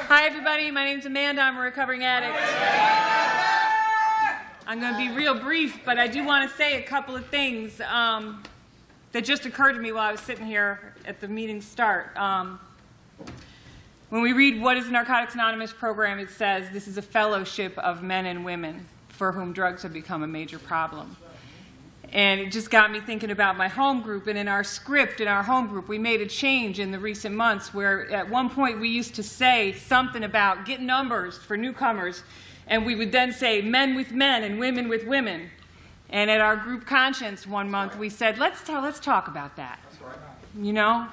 Hi, everybody. My name's Amanda. I'm a recovering addict. I'm going to be real brief, but I do want to say a couple of things that just occurred to me while I was sitting here at the meeting start. When we read what is the Narcotics Anonymous program, it says this is a fellowship of men and women for whom drugs have become a major problem. And it just got me thinking about my home group, and in our script, in our home group, we made a change in the recent months where at one point we used to say something about get numbers for newcomers, and we would then say men with men and women with women. And at our group conscience one month, we said, let's talk about that. You know?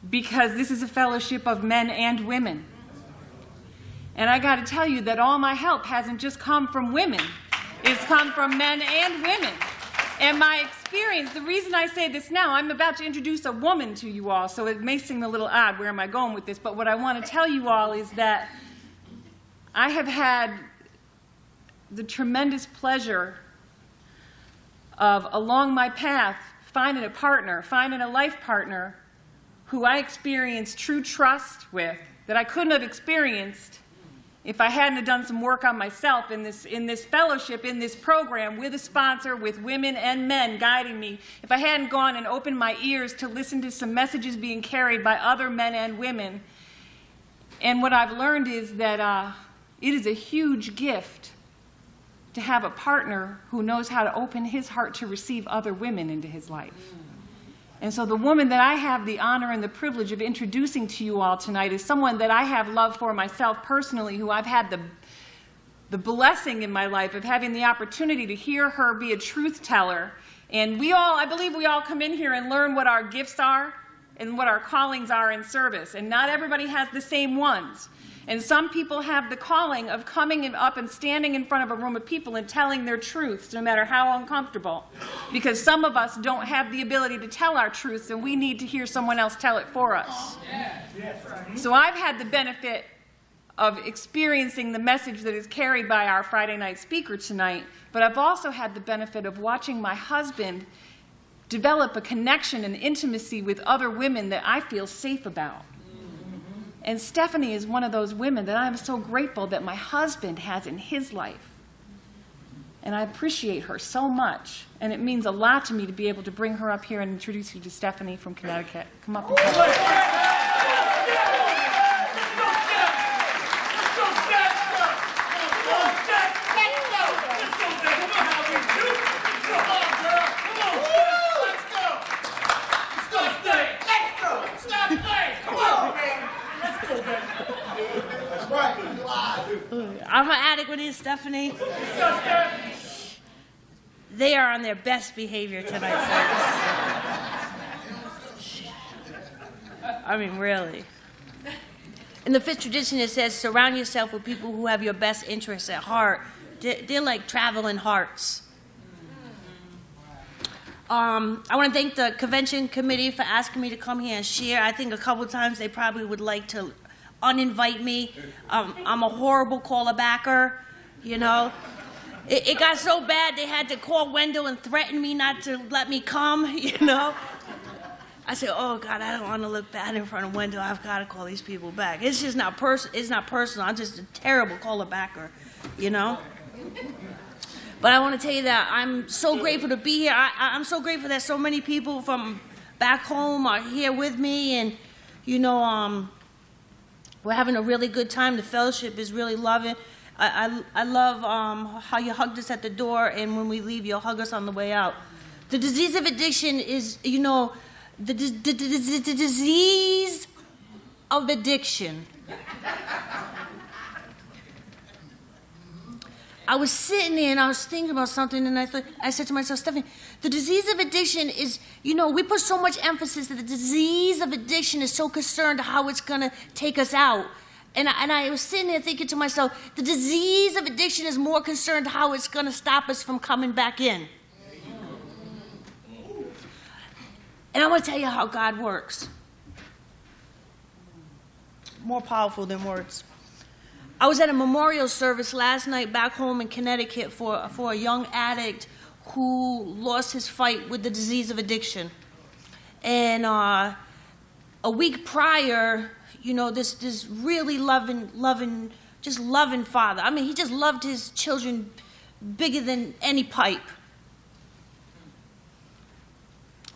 Because this is a fellowship of men and women. And I got to tell you that all my help hasn't just come from women. It's come from men and women. And my experience, the reason I say this now, I'm about to introduce a woman to you all, so it may seem a little odd, where am I going with this? But what I want to tell you all is that I have had the tremendous pleasure of, along my path, finding a partner, finding a life partner who I experienced true trust with that I couldn't have experienced if I hadn't have done some work on myself in this fellowship, in this program, with a sponsor, with women and men guiding me, if I hadn't gone and opened my ears to listen to some messages being carried by other men and women. And what I've learned is that it is a huge gift to have a partner who knows how to open his heart to receive other women into his life. And so the woman that I have the honor and the privilege of introducing to you all tonight is someone that I have love for myself personally, who I've had the blessing in my life of having the opportunity to hear her be a truth teller. And I believe we all come in here and learn what our gifts are and what our callings are in service. And not everybody has the same ones. And some people have the calling of coming up and standing in front of a room of people and telling their truths, no matter how uncomfortable. Because some of us don't have the ability to tell our truths, and we need to hear someone else tell it for us. So I've had the benefit of experiencing the message that is carried by our Friday night speaker tonight, but I've also had the benefit of watching my husband develop a connection and intimacy with other women that I feel safe about. And Stephanie is one of those women that I'm so grateful that my husband has in his life. And I appreciate her so much. And it means a lot to me to be able to bring her up here and introduce you to Stephanie from Connecticut. Come up and tell her. I'm an addict with you, Stephanie. They are on their best behavior tonight, folks. I mean, really. In the fifth tradition, it says, surround yourself with people who have your best interests at heart. They're like traveling hearts. I want to thank the convention committee for asking me to come here and share. I think a couple of times they probably would like to uninvite me. I'm a horrible caller-backer, you know. It got so bad they had to call Wendell and threaten me not to let me come, you know. I said, oh, God, I don't want to look bad in front of Wendell. I've got to call these people back. It's just not it's not personal. I'm just a terrible caller-backer, you know. But I want to tell you that I'm so grateful to be here. I'm so grateful that so many people from back home are here with me, and, you know, we're having a really good time. The fellowship is really loving. I love how you hugged us at the door, and when we leave, you'll hug us on the way out. The disease of addiction is, you know, the disease of addiction. I was sitting there and I was thinking about something, and I said to myself, Stephanie, the disease of addiction is, you know, we put so much emphasis that the disease of addiction is so concerned how it's going to take us out. And I was sitting there thinking to myself, the disease of addiction is more concerned how it's going to stop us from coming back in. And I want to tell you how God works. More powerful than words. I was at a memorial service last night back home in Connecticut for a young addict who lost his fight with the disease of addiction. And a week prior, you know, this really loving father. I mean, he just loved his children bigger than any pipe.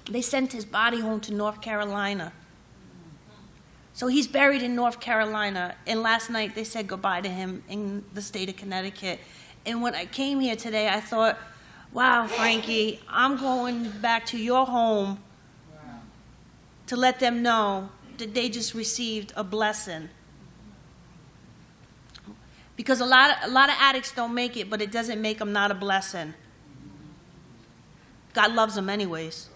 They sent his body home to North Carolina. So he's buried in North Carolina, and last night they said goodbye to him in the state of Connecticut. And when I came here today, I thought, wow, Frankie, I'm going back to your home to let them know that they just received a blessing. Because a lot of addicts don't make it, but it doesn't make them not a blessing. God loves them anyways.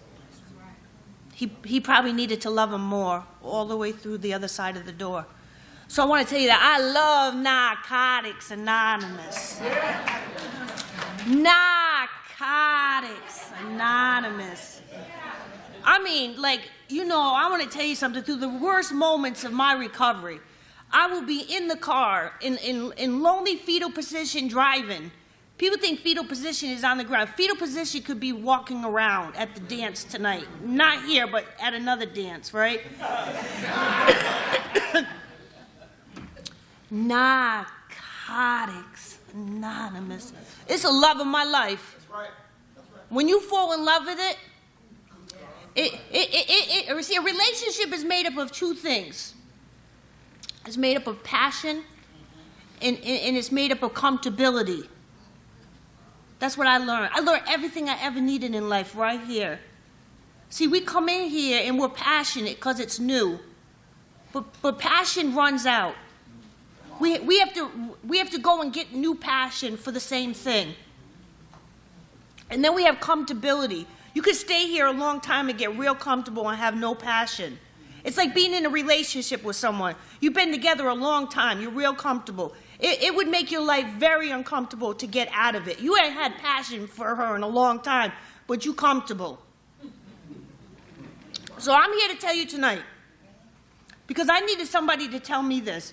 He probably needed to love them more all the way through the other side of the door. So I want to tell you that I love Narcotics Anonymous. Narcotics Anonymous. I mean, like, you know, I want to tell you something. Through the worst moments of my recovery, I will be in the car in lonely fetal position driving. People think fetal position is on the ground. Fetal position could be walking around at the dance tonight. Not here, but at another dance, right? Narcotics Anonymous. It's the love of my life. That's right. That's right. When you fall in love with it, see, a relationship is made up of two things. It's made up of passion, and it's made up of comfortability. That's what I learned. I learned everything I ever needed in life right here. See, we come in here and we're passionate because it's new. But passion runs out. We have to go and get new passion for the same thing. And then we have comfortability. You could stay here a long time and get real comfortable and have no passion. It's like being in a relationship with someone. You've been together a long time. You're real comfortable. It would make your life very uncomfortable to get out of it. You ain't had passion for her in a long time, but you comfortable. So I'm here to tell you tonight, because I needed somebody to tell me this.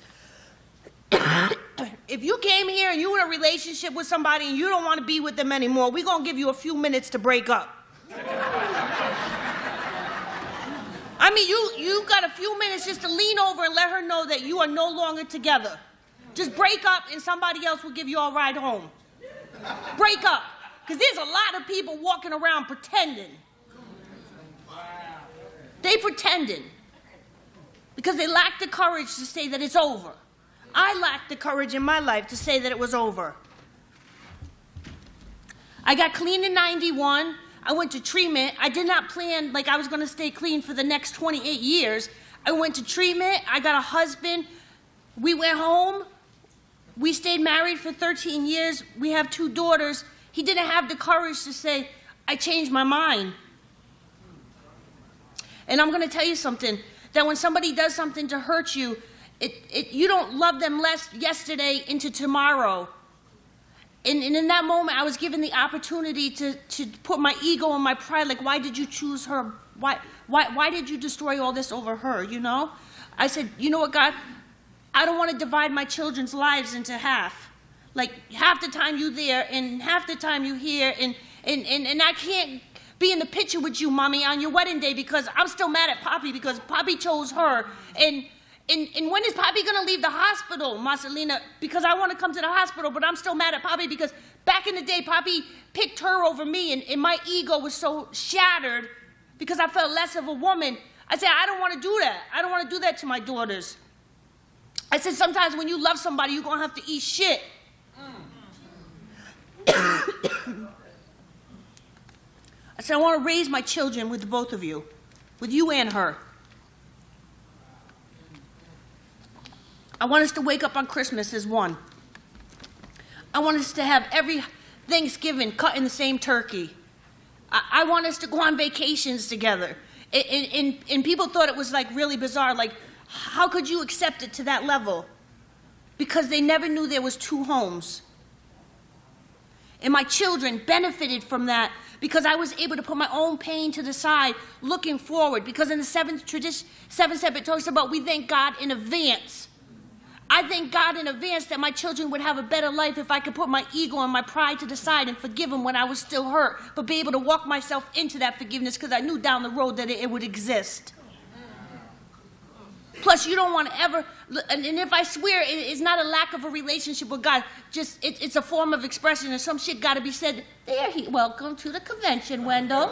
If you came here and you're in a relationship with somebody and you don't want to be with them anymore, we're going to give you a few minutes to break up. I mean, you got a few minutes just to lean over and let her know that you are no longer together. Just break up and somebody else will give you a ride home. Break up. Because there's a lot of people walking around pretending. They pretending. Because they lack the courage to say that it's over. I lacked the courage in my life to say that it was over. I got clean in 91. I went to treatment. I did not plan like I was going to stay clean for the next 28 years. I went to treatment. I got a husband. We went home. We stayed married for 13 years. We have 2 daughters. He didn't have the courage to say, I changed my mind. And I'm going to tell you something, that when somebody does something to hurt you, you don't love them less yesterday into tomorrow. And in that moment, I was given the opportunity to put my ego and my pride, like, why did you choose her? Why did you destroy all this over her, you know? I said, you know what, God? I don't want to divide my children's lives into half. Like, half the time you there and half the time you here, and I can't be in the picture with you, Mommy, on your wedding day because I'm still mad at Poppy because Poppy chose her. And when is Poppy going to leave the hospital, Marcelina? Because I want to come to the hospital, but I'm still mad at Poppy because back in the day, Poppy picked her over me, and my ego was so shattered because I felt less of a woman. I said, I don't want to do that. I don't want to do that to my daughters. I said, sometimes when you love somebody, you're going to have to eat shit. I said, I want to raise my children with both of you, with you and her. I want us to wake up on Christmas as one. I want us to have every Thanksgiving cut in the same turkey. I want us to go on vacations together. And people thought it was like really bizarre, like, how could you accept it to that level? Because they never knew there was 2 homes. And my children benefited from that because I was able to put my own pain to the side, looking forward. Because in the 7th step, it talks about we thank God in advance. I thank God in advance that my children would have a better life if I could put my ego and my pride to the side and forgive them when I was still hurt, but be able to walk myself into that forgiveness because I knew down the road that it would exist. Plus, you don't want to ever, and if I swear, it's not a lack of a relationship with God, just it's a form of expression, and some shit got to be said. Welcome to the convention, Wendell.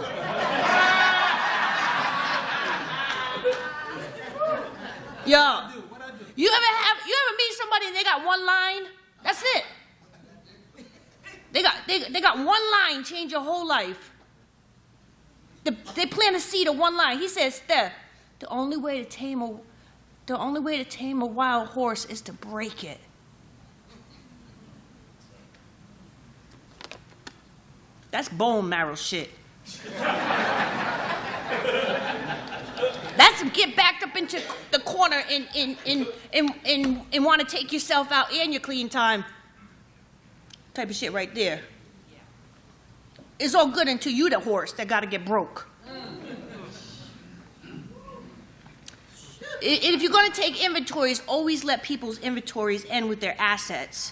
Yo, you ever meet somebody and they got one line? That's it. They got one line, change your whole life. They plant a seed of one line. He says, Steph, the only way to tame a wild horse is to break it. That's bone marrow shit. That's get backed up into the corner and want to take yourself out and your clean time. Type of shit right there. It's all good until you the horse that got to get broke. If you're going to take inventories, always let people's inventories end with their assets.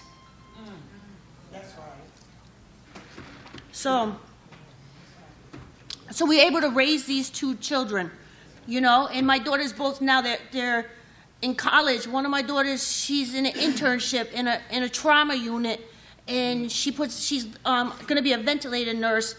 That's right. So we're able to raise these two children, you know, and my daughters both now, they're in college. One of my daughters, she's in an internship in a trauma unit, and she's going to be a ventilator nurse.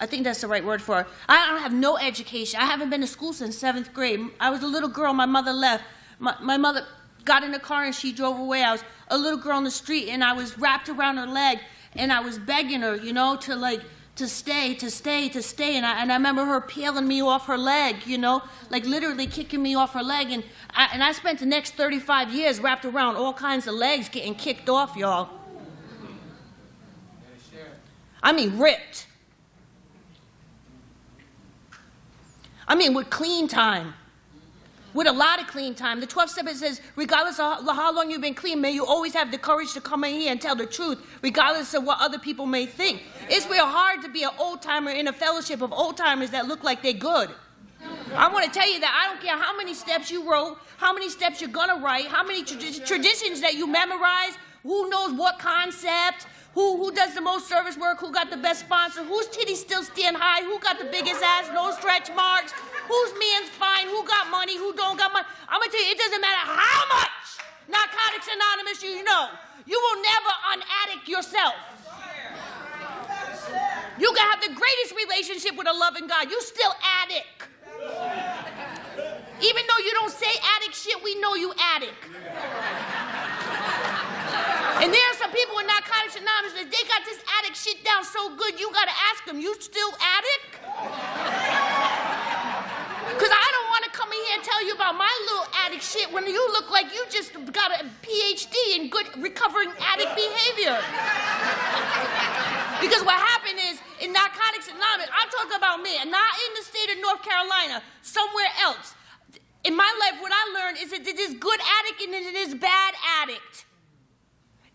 I think that's the right word for her. I don't have no education. I haven't been to school since 7th grade. I was a little girl. My mother left. My mother got in the car and she drove away. I was a little girl on the street and I was wrapped around her leg and I was begging her, you know, to stay. And I remember her peeling me off her leg, you know, like literally kicking me off her leg. And I spent the next 35 years wrapped around all kinds of legs getting kicked off, y'all. I mean, ripped. I mean, with clean time, with a lot of clean time. The 12th step, it says, regardless of how long you've been clean, may you always have the courage to come in here and tell the truth, regardless of what other people may think. It's real hard to be an old-timer in a fellowship of old-timers that look like they're good. I want to tell you that I don't care how many steps you wrote, how many steps you're going to write, how many traditions that you memorize, who knows what concept, who does the most service work, who got the best sponsor, whose titties still stand high, who got the biggest ass, no stretch marks, whose man's fine, who got money, who don't got money. I'm going to tell you, it doesn't matter how much Narcotics Anonymous you know, you will never un-addict yourself. You can have the greatest relationship with a loving God, you still addict. Even though you don't say addict shit, we know you addict. And there are some people in Narcotics Anonymous that they got this addict shit down so good, you got to ask them, you still addict? Because I don't want to come in here and tell you about my little addict shit when you look like you just got a PhD in good recovering addict behavior. Because what happened is, in Narcotics Anonymous, I'm talking about me, and not in the state of North Carolina, somewhere else. In my life, what I learned is that there's good addict and there's bad addict.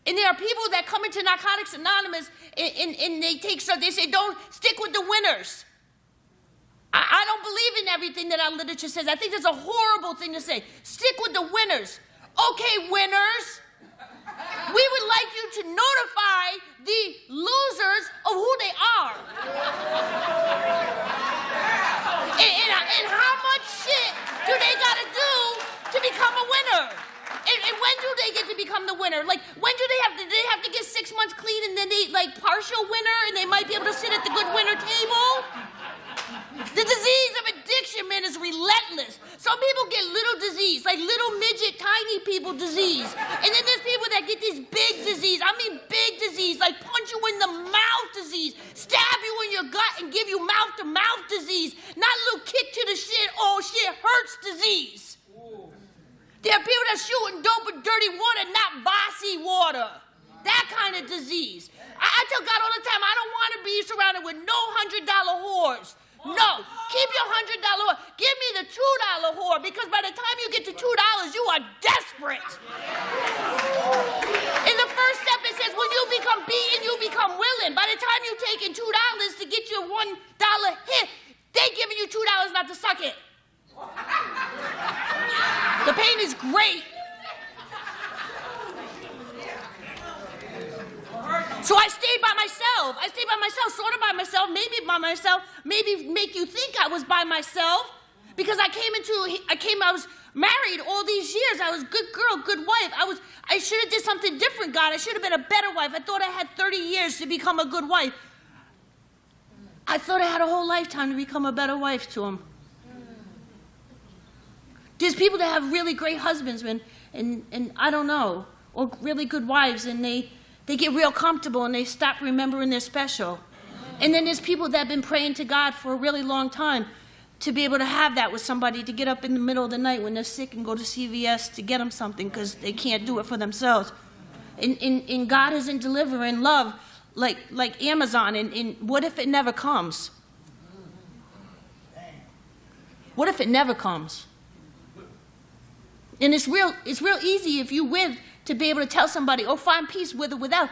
And there are people that come into Narcotics Anonymous and they take stuff, they say, don't stick with the winners. I don't believe in everything that our literature says. I think that's a horrible thing to say. Stick with the winners. Okay, winners, we would like you to notify the losers of who they are. And how much shit do they gotta do to become a winner? And when do they get to become the winner? Like, when do they have to get 6 months clean and then they, like, partial winner and they might be able to sit at the good winner table? The disease of addiction, man, is relentless. Some people get little disease, like little midget, tiny people disease. And then there's people that get this big disease. I mean big disease, like punch you in the mouth disease, stab you in your gut and give you mouth-to-mouth disease, not a little kick to the shit, oh shit hurts disease. There are people that shooting dope with dirty water, not bossy water. That kind of disease. I tell God all the time, I don't want to be surrounded with no $100 whores. No, keep your $100 whore. Give me the $2 whore, because by the time you get to $2, you are desperate. In the first step, it says, when you become beaten, you become willing. By the time you take in $2 to get your $1 hit, they giving you $2 not to suck it. The pain is great. So I stayed by myself. Sort of by myself, maybe make you think I was by myself, because I was married all these years. I was a good girl, good wife. I should have did something different, God. I should have been a better wife. I thought I had 30 years to become a good wife. I thought I had a whole lifetime to become a better wife to him. There's people that have really great husbands, and I don't know, or really good wives, and they get real comfortable and they stop remembering they're special. And then there's people that have been praying to God for a really long time to be able to have that with somebody, to get up in the middle of the night when they're sick and go to CVS to get them something because they can't do it for themselves. And God isn't delivering love like Amazon, and what if it never comes? What if it never comes? And it's real easy if you win to be able to tell somebody, oh, find peace with or without,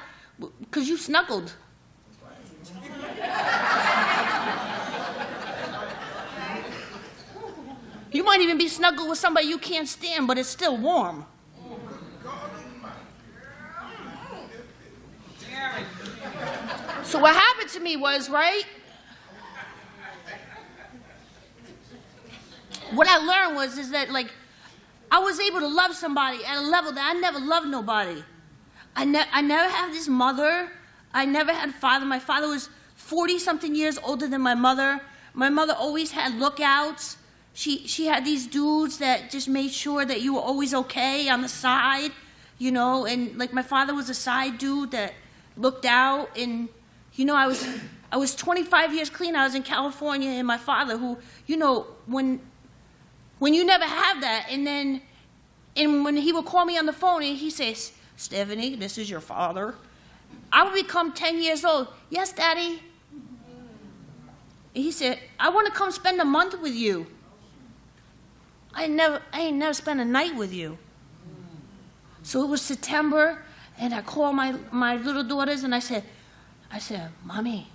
because you snuggled. You might even be snuggled with somebody you can't stand, but it's still warm. So what happened to me was, right? What I learned is that, like, I was able to love somebody at a level that I never loved nobody. I never had this mother. I never had a father. My father was 40-something years older than my mother. My mother always had lookouts. She had these dudes that just made sure that you were always okay on the side, you know, and like my father was a side dude that looked out, and, you know, I was 25 years clean. I was in California, and my father, who, you know, when you never have that, and when he would call me on the phone and he says, Stephanie, this is your father, I would become 10 years old. Yes, Daddy. And he said, I want to come spend a month with you. I ain't never spent a night with you. So it was September, and I called my little daughters, and I said, Mommy,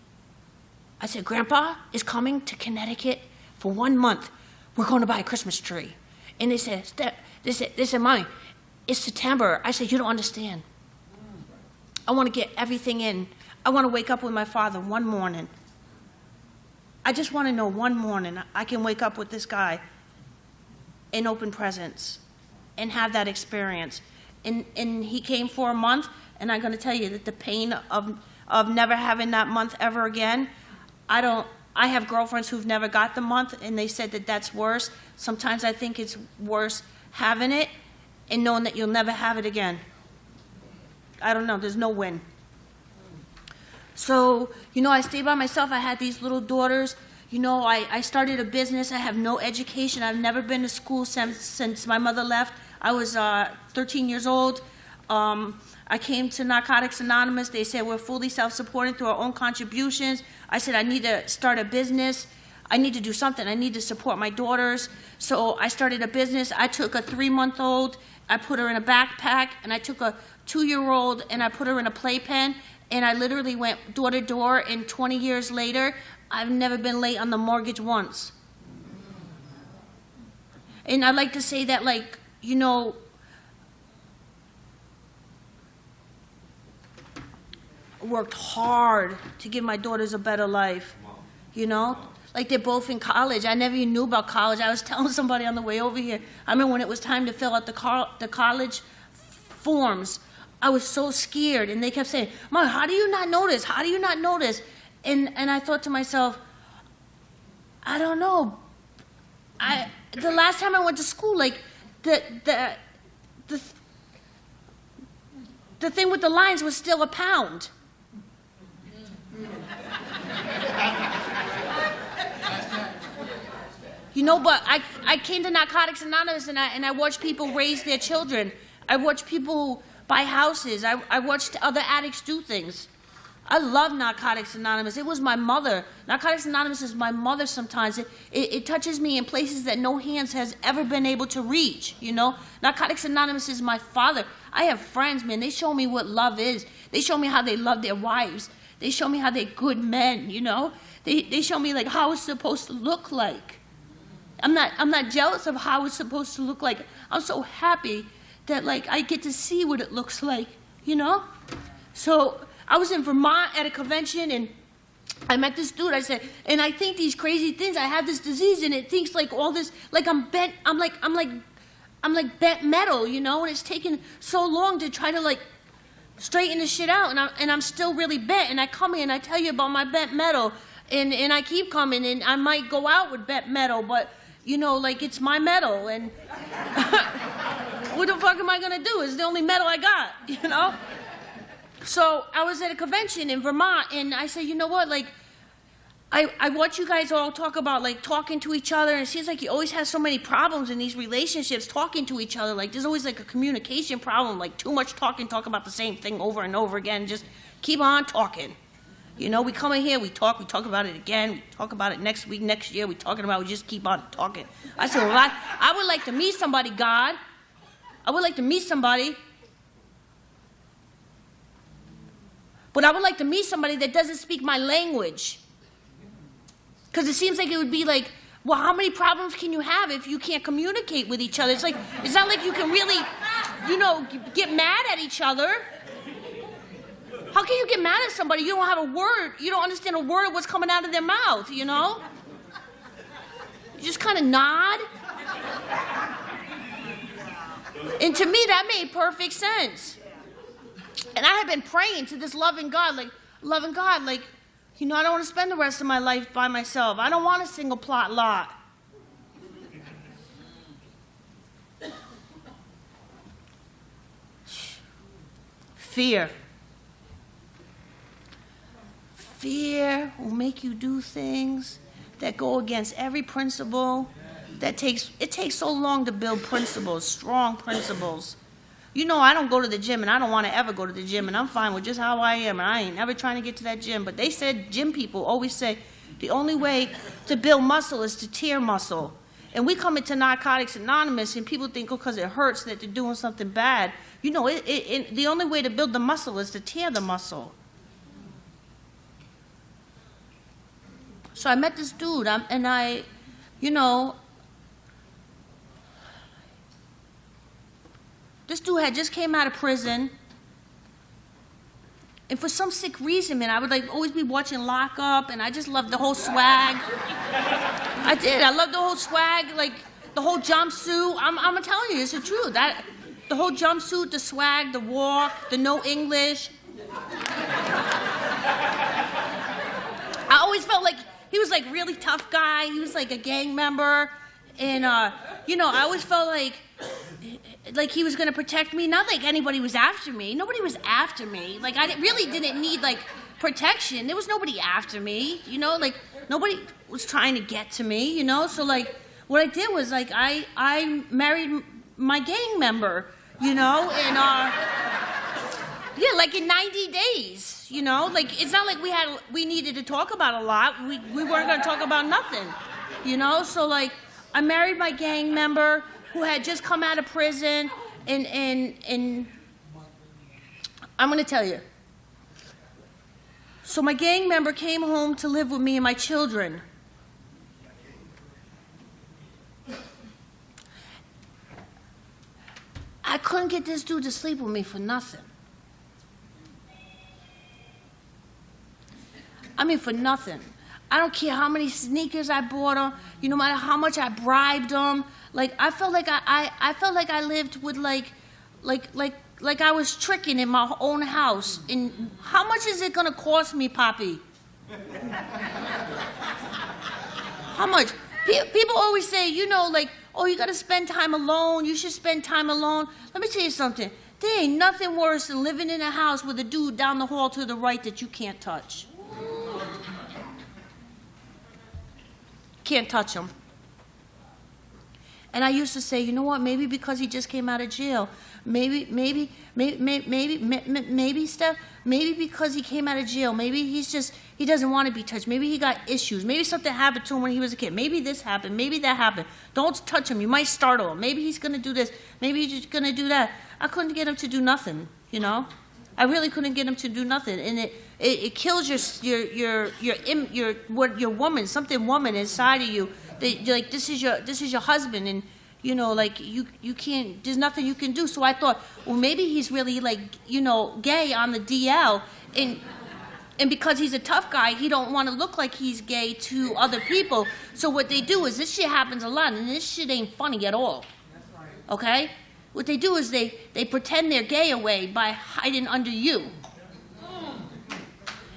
I said, Grandpa is coming to Connecticut for 1 month. We're going to buy a Christmas tree. And they said, Mommy, it's September. I said, you don't understand. I want to get everything in. I want to wake up with my father one morning. I just want to know one morning I can wake up with this guy and open presents and have that experience. And he came for a month, and I'm going to tell you that the pain of never having that month ever again, I have girlfriends who've never got the month, and they said that that's worse. Sometimes I think it's worse having it and knowing that you'll never have it again. I don't know, there's no win. So, you know, I stayed by myself. I had these little daughters. You know, I started a business. I have no education. I've never been to school since my mother left. I was 13 years old. I came to Narcotics Anonymous. They said we're fully self-supporting through our own contributions. I said I need to start a business. I need to do something. I need to support my daughters. So I started a business. I took a 3-month-old, I put her in a backpack, and I took a 2-year-old and I put her in a playpen, and I literally went door to door, and 20 years later, I've never been late on the mortgage once. And I like to say that, like, you know, I worked hard to give my daughters a better life, you know? Like, they're both in college. I never even knew about college. I was telling somebody on the way over here, I remember when it was time to fill out the college forms, I was so scared, and they kept saying, Mom, how do you not know this? How do you not know this? And I thought to myself, I don't know. The last time I went to school, like, the thing with the lines was still £1. You know, but I came to Narcotics Anonymous, and I watched people raise their children. I watched people buy houses. I watched other addicts do things. I love Narcotics Anonymous. It was my mother. Narcotics Anonymous is my mother sometimes. It touches me in places that no hands has ever been able to reach, you know? Narcotics Anonymous is my father. I have friends, man. They show me what love is. They show me how they love their wives. They show me how they're good men, you know? They show me, like, how it's supposed to look like. I'm not jealous of how it's supposed to look like. I'm so happy that, like, I get to see what it looks like, you know? So I was in Vermont at a convention, and I met this dude. I said, and I think these crazy things. I have this disease, and it thinks like all this, like I'm bent. I'm like bent metal, you know. And it's taken so long to try to like straighten this shit out, and I'm still really bent. And I come here and I tell you about my bent metal, and I keep coming, and I might go out with bent metal, but you know, like it's my metal, and what the fuck am I gonna do? It's the only metal I got, you know. So I was at a convention in Vermont, and I said, you know what, like, I watch you guys all talk about, like, talking to each other, and it seems like you always have so many problems in these relationships talking to each other. Like, there's always, like, a communication problem, like, too much talking, talk about the same thing over and over again, just keep on talking. You know, we come in here, we talk about it again, we talk about it next week, next year, we just keep on talking. I said, well, I would like to meet somebody, God. I would like to meet somebody. But I would like to meet somebody that doesn't speak my language. Because it seems like it would be like, well, how many problems can you have if you can't communicate with each other? It's like, it's not like you can really, you know, get mad at each other. How can you get mad at somebody? You don't have a word. You don't understand a word of what's coming out of their mouth, you know? You just kind of nod. And to me, that made perfect sense. And I had been praying to this loving God, like, you know, I don't want to spend the rest of my life by myself. I don't want a single plot lot. Fear. Fear will make you do things that go against every principle. It takes so long to build principles, strong principles. You know, I don't go to the gym, and I don't want to ever go to the gym, and I'm fine with just how I am, and I ain't ever trying to get to that gym. But they said, gym people always say, the only way to build muscle is to tear muscle. And we come into Narcotics Anonymous, and people think, because it hurts, that they're doing something bad. You know, the only way to build the muscle is to tear the muscle. So I met this dude, you know, this dude had just came out of prison, and for some sick reason, man, I would like always be watching Lock Up, and I just loved the whole swag. I did. I loved the whole swag, like the whole jumpsuit. I'm telling you, it's the truth. The whole jumpsuit, the swag, the walk, the no English. I always felt like he was like really tough guy. He was like a gang member, and you know, I always felt like he was going to protect me. Not like anybody was after me. Nobody was after me. Like, I really didn't need, like, protection. There was nobody after me, you know? Like, nobody was trying to get to me, you know? So, like, what I did was, like, I married my gang member, you know? And, yeah, like in 90 days, you know? Like, it's not like we needed to talk about a lot. We weren't going to talk about nothing, you know? So, like, I married my gang member who had just come out of prison, and I'm going to tell you. So my gang member came home to live with me and my children. I couldn't get this dude to sleep with me for nothing. I mean, for nothing. I don't care how many sneakers I bought him, no matter how much I bribed him. Like, I felt like I felt like I lived with like I was tricking in my own house. And how much is it gonna cost me, Poppy? How much? People always say, you know, like, oh, you gotta spend time alone. You should spend time alone. Let me tell you something. There ain't nothing worse than living in a house with a dude down the hall to the right that you can't touch. Can't touch him. And I used to say, you know what? Maybe because he just came out of jail. Maybe, Steph. Maybe because he came out of jail. Maybe he doesn't want to be touched. Maybe he got issues. Maybe something happened to him when he was a kid. Maybe this happened. Maybe that happened. Don't touch him. You might startle him. Maybe he's gonna do this. Maybe he's just gonna do that. I couldn't get him to do nothing. You know, I really couldn't get him to do nothing, and it kills your woman, something woman inside of you. You're like, this is your husband, and You know, like, you can't, there's nothing you can do. So I thought, well, maybe he's really, like, you know, gay on the DL, and because he's a tough guy, he don't want to look like he's gay to other people. So what they do is, this shit happens a lot, and this shit ain't funny at all. Okay? What they do is they pretend they're gay away by hiding under you.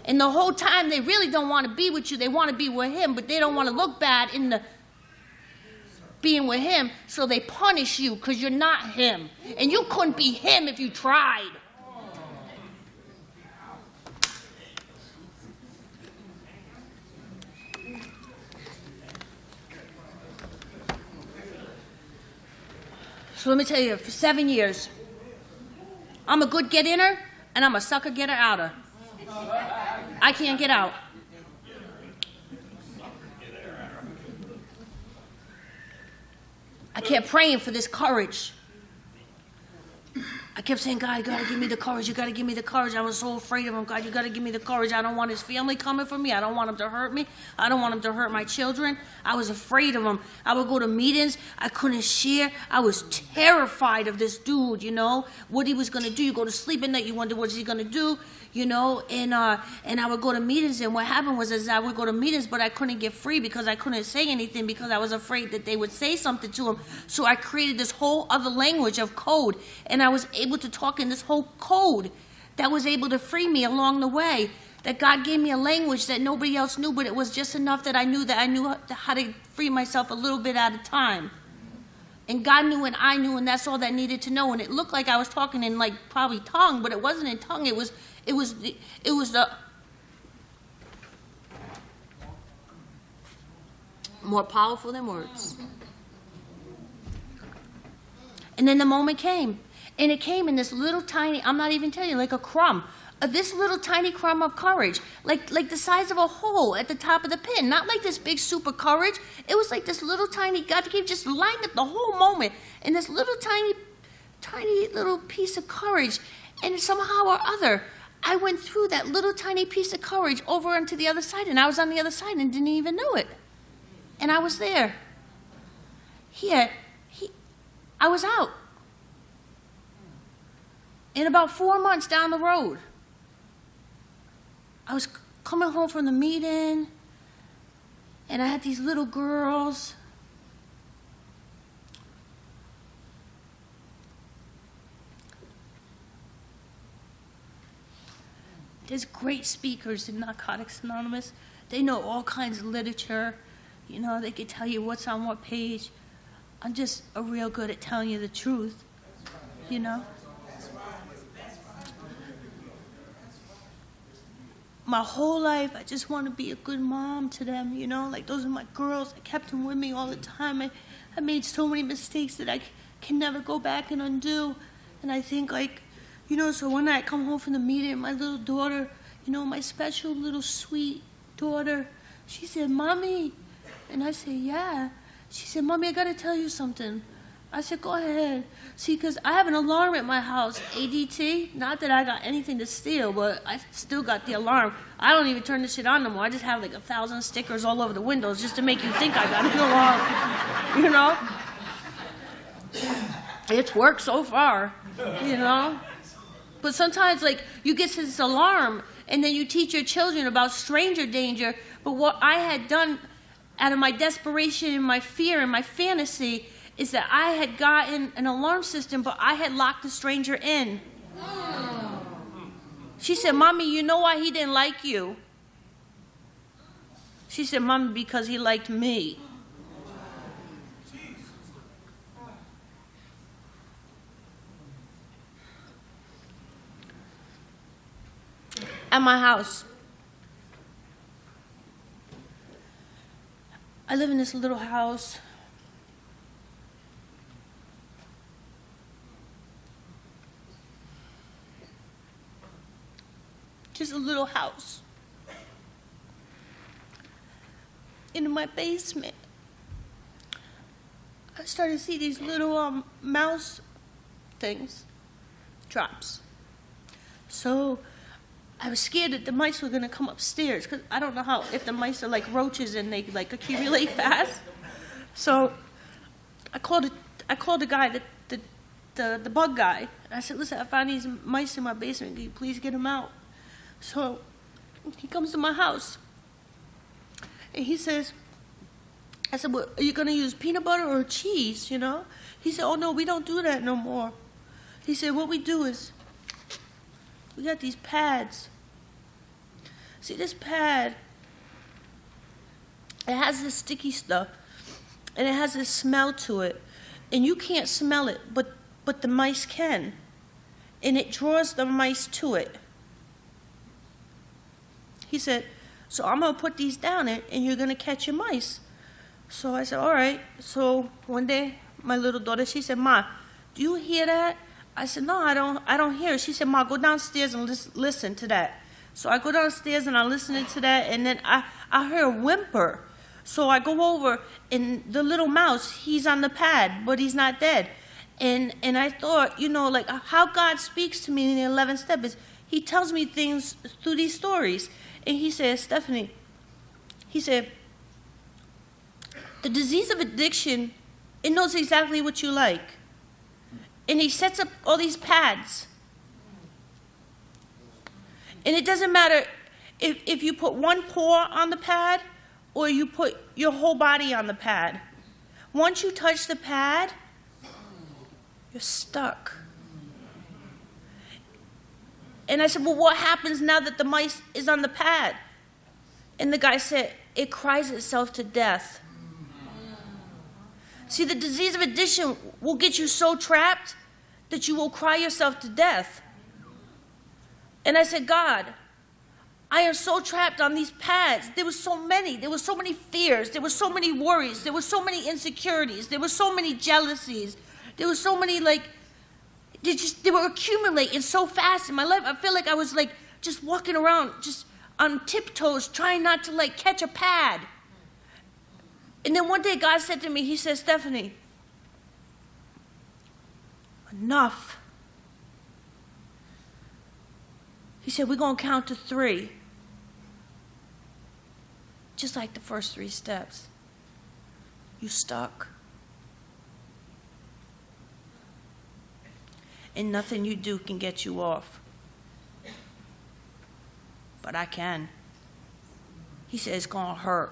And the whole time, they really don't want to be with you. They want to be with him, but they don't want to look bad in the being with him, so they punish you because you're not him. And you couldn't be him if you tried. So let me tell you, for 7 years, I'm a good get-inner, and I'm a sucker getter-outer. I can't get out. I kept praying for this courage. I kept saying, God, you gotta give me the courage. You gotta give me the courage. I was so afraid of him. God, you gotta give me the courage. I don't want his family coming for me. I don't want him to hurt me. I don't want him to hurt my children. I was afraid of him. I would go to meetings. I couldn't share. I was terrified of this dude, you know, what he was gonna do. You go to sleep at night, you wonder what's he gonna do, you know, and I would go to meetings, and what happened was I would go to meetings, but I couldn't get free because I couldn't say anything because I was afraid that they would say something to him. So I created this whole other language of code, and I was able to talk in this whole code that was able to free me along the way. That God gave me a language that nobody else knew, but it was just enough that I knew how to free myself a little bit at a time. And God knew and I knew, and that's all that needed to know. And it looked like I was talking in, like, probably tongue, but it wasn't in tongue. It was the more powerful than words. And then the moment came. And it came in this little tiny, I'm not even telling you, like a crumb. This little tiny crumb of courage. Like the size of a hole at the top of the pin. Not like this big super courage. It was like this little tiny, God gave just lined up the whole moment. And this little tiny little piece of courage. And somehow or other, I went through that little tiny piece of courage over onto the other side. And I was on the other side and didn't even know it. And I was there. I was out. In about 4 months down the road, I was coming home from the meeting, and I had these little girls. There's great speakers in Narcotics Anonymous. They know all kinds of literature. You know, they could tell you what's on what page. I'm just real good at telling you the truth, you know. My whole life, I just want to be a good mom to them, you know? Like, those are my girls. I kept them with me all the time. I made so many mistakes that I can never go back and undo. And I think, like, you know, so one night I come home from the meeting, my little daughter, you know, my special little sweet daughter, she said, Mommy. And I said, yeah. She said, Mommy, I got to tell you something. I said, go ahead. See, because I have an alarm at my house, ADT. Not that I got anything to steal, but I still got the alarm. I don't even turn this shit on no more. I just have like 1,000 stickers all over the windows just to make you think I got an alarm, you know? It's worked so far, you know? But sometimes, like, you get this alarm, and then you teach your children about stranger danger. But what I had done out of my desperation and my fear and my fantasy is that I had gotten an alarm system, but I had locked the stranger in. She said, Mommy, you know why he didn't like you? She said, Mommy, because he liked me. At my house, I live in this little house. Just a little house. In my basement, I started to see these little mouse things, traps. So I was scared that the mice were going to come upstairs, because I don't know if the mice are like roaches and they like accumulate fast. So I called I called the guy, the bug guy. I said, listen, I found these mice in my basement. Can you please get them out? So he comes to my house. And he says, I said, well, are you going to use peanut butter or cheese, you know? He said, oh, no, we don't do that no more. He said, what we do is we got these pads. See, this pad, it has this sticky stuff, and it has this smell to it. And you can't smell it, but the mice can. And it draws the mice to it. He said, so I'm going to put these down, and you're going to catch your mice. So I said, all right. So one day, my little daughter, she said, Ma, do you hear that? I said, no, I don't hear it. She said, Ma, go downstairs and listen to that. So I go downstairs and I'm listening to that, and then I hear a whimper. So I go over, and the little mouse, he's on the pad, but he's not dead. And I thought, you know, like how God speaks to me in the 11th step is he tells me things through these stories. And he said, Stephanie, he said, the disease of addiction, it knows exactly what you like. And he sets up all these pads. And it doesn't matter if you put one paw on the pad or you put your whole body on the pad. Once you touch the pad, you're stuck. And I said, well, what happens now that the mice is on the pad? And the guy said, it cries itself to death. See, the disease of addiction will get you so trapped that you will cry yourself to death. And I said, God, I am so trapped on these pads. There were so many. There were so many fears. There were so many worries. There were so many insecurities. There were so many jealousies. There were so many, like, they were accumulating so fast in my life. I feel like I was, like, just walking around just on tiptoes trying not to, like, catch a pad. And then one day God said to me, he said, Stephanie, enough. He said, we're going to count to 3. Just like the first 3 steps. You stuck. And nothing you do can get you off. But I can. He said, it's going to hurt.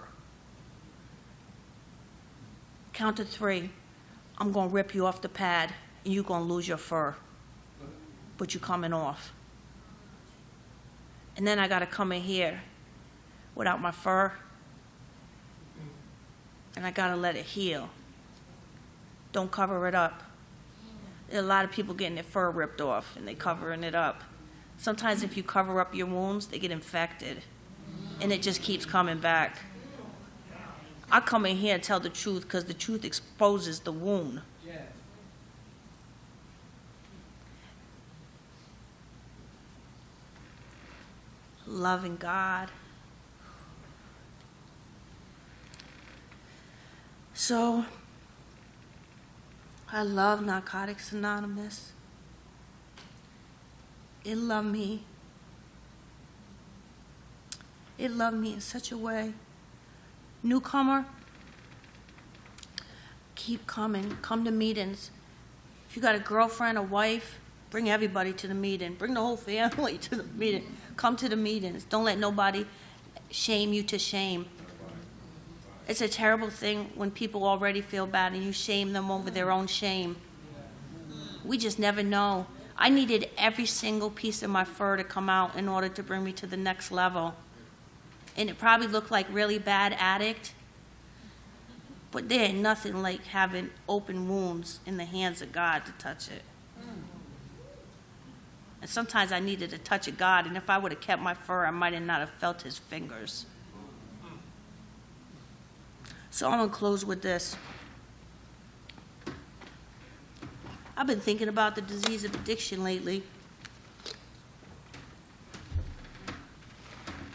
Count to 3. I'm going to rip you off the pad, and you're going to lose your fur. But you're coming off. And then I got to come in here without my fur. And I got to let it heal. Don't cover it up. There are a lot of people getting their fur ripped off, and they covering it up. Sometimes if you cover up your wounds, they get infected. And it just keeps coming back. I come in here and tell the truth because the truth exposes the wound. Loving God. So, I love Narcotics Anonymous. It loved me. It loved me in such a way. Newcomer, keep coming. Come to meetings. If you got a girlfriend, a wife, bring everybody to the meeting. Bring the whole family to the meeting. Come to the meetings. Don't let nobody shame you to shame. It's a terrible thing when people already feel bad and you shame them over their own shame. We just never know. I needed every single piece of my fur to come out in order to bring me to the next level. And it probably looked like really bad addict, but there ain't nothing like having open wounds in the hands of God to touch it. And sometimes I needed a touch of God, and if I would have kept my fur, I might have not have felt his fingers. So I'm going to close with this. I've been thinking about the disease of addiction lately.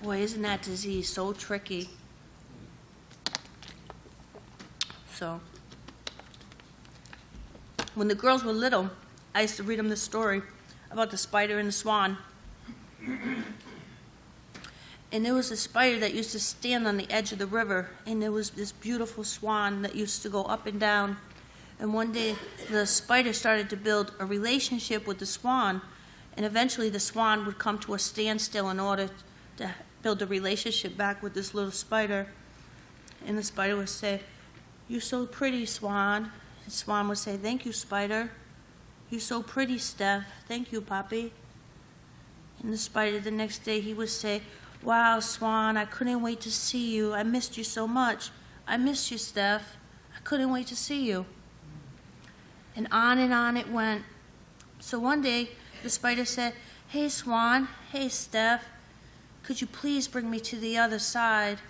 Boy, isn't that disease so tricky? So, when the girls were little, I used to read them this story about the spider and the swan. And there was a spider that used to stand on the edge of the river, and there was this beautiful swan that used to go up and down And one day, the spider started to build a relationship with the swan, and eventually the swan would come to a standstill in order to build a relationship back with this little spider. And the spider would say, "You're so pretty, swan." The swan would say, "Thank you, spider." "You're so pretty, Steph." "Thank you, Poppy." And the spider, the next day, he would say, "Wow, swan, I couldn't wait to see you. I missed you so much. I missed you, Steph. I couldn't wait to see you." And on it went. So one day, the spider said, "Hey, swan, hey, Steph, could you please bring me to the other side?"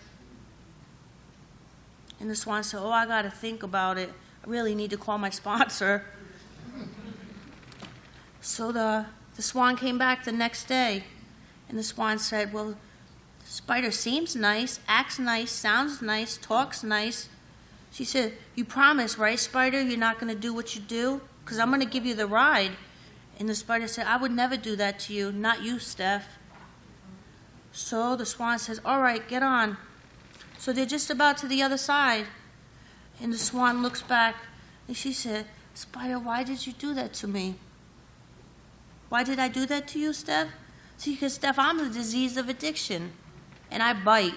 And the swan said, "Oh, I got to think about it. I really need to call my sponsor." So the swan came back the next day, and the swan said, "Well, the spider seems nice, acts nice, sounds nice, talks nice." She said, "You promise, right, spider, you're not going to do what you do? Because I'm going to give you the ride." And the spider said, "I would never do that to you, not you, Steph." So the swan says, "All right, get on." So they're just about to the other side. And the swan looks back, and she said, "Spider, why did you do that to me?" "Why did I do that to you, Steph?" "See, because, Steph, I'm the disease of addiction, and I bite.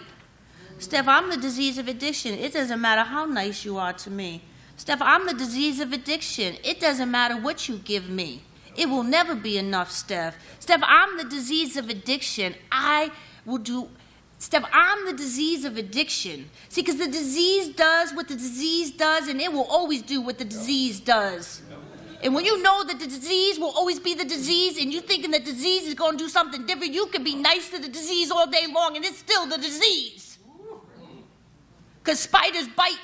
Steph, I'm the disease of addiction. It doesn't matter how nice you are to me. Steph, I'm the disease of addiction. It doesn't matter what you give me. It will never be enough, Steph. Steph, I'm the disease of addiction. I will do... Steph, I'm the disease of addiction." See, because the disease does what the disease does, and it will always do what the disease does. And when you know that the disease will always be the disease, and you're thinking that disease is going to do something different, you can be nice to the disease all day long, and it's still the disease. Because spiders bite.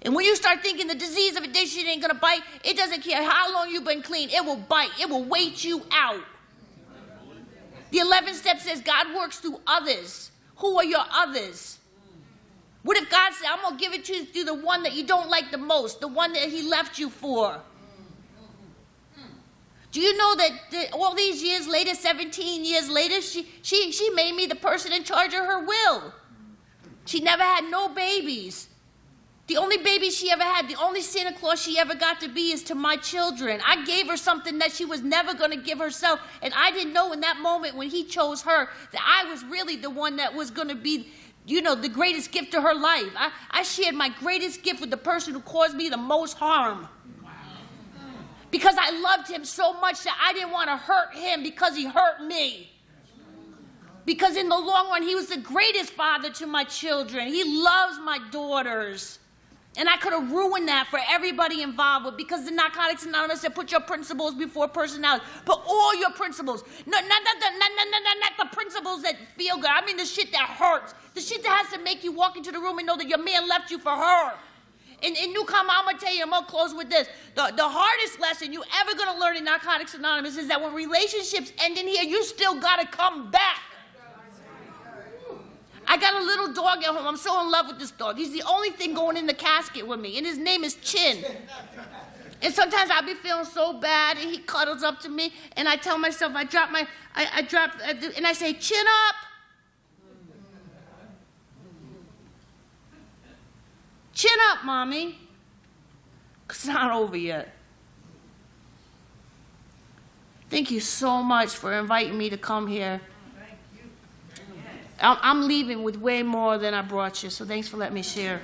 And when you start thinking the disease of addiction ain't going to bite, it doesn't care how long you've been clean. It will bite. It will wait you out. The 11th step says God works through others. Who are your others? What if God said, "I'm going to give it to you through the one that you don't like the most, the one that he left you for"? Do you know that all these years later, 17 years later, she made me the person in charge of her will. She never had no babies. The only baby she ever had, the only Santa Claus she ever got to be is to my children. I gave her something that she was never going to give herself, and I didn't know in that moment when he chose her that I was really the one that was going to be, the greatest gift to her life. I shared my greatest gift with the person who caused me the most harm. Because I loved him so much that I didn't want to hurt him because he hurt me. Because in the long run, he was the greatest father to my children. He loves my daughters. And I could have ruined that for everybody involved with, because the Narcotics Anonymous said, "Put your principles before personality." Put all your principles. Not the principles that feel good. I mean the shit that hurts. The shit that has to make you walk into the room and know that your man left you for her. And newcomer, I'm going to tell you, I'm going to close with this. The hardest lesson you ever going to learn in Narcotics Anonymous is that when relationships end in here, you still got to come back. I got a little dog at home. I'm so in love with this dog. He's the only thing going in the casket with me, and his name is Chin. And sometimes I'll be feeling so bad, and he cuddles up to me, and I tell myself, and I say, "Chin up. Chin up, Mommy." It's not over yet. Thank you so much for inviting me to come here. I'm leaving with way more than I brought you, so thanks for letting me share.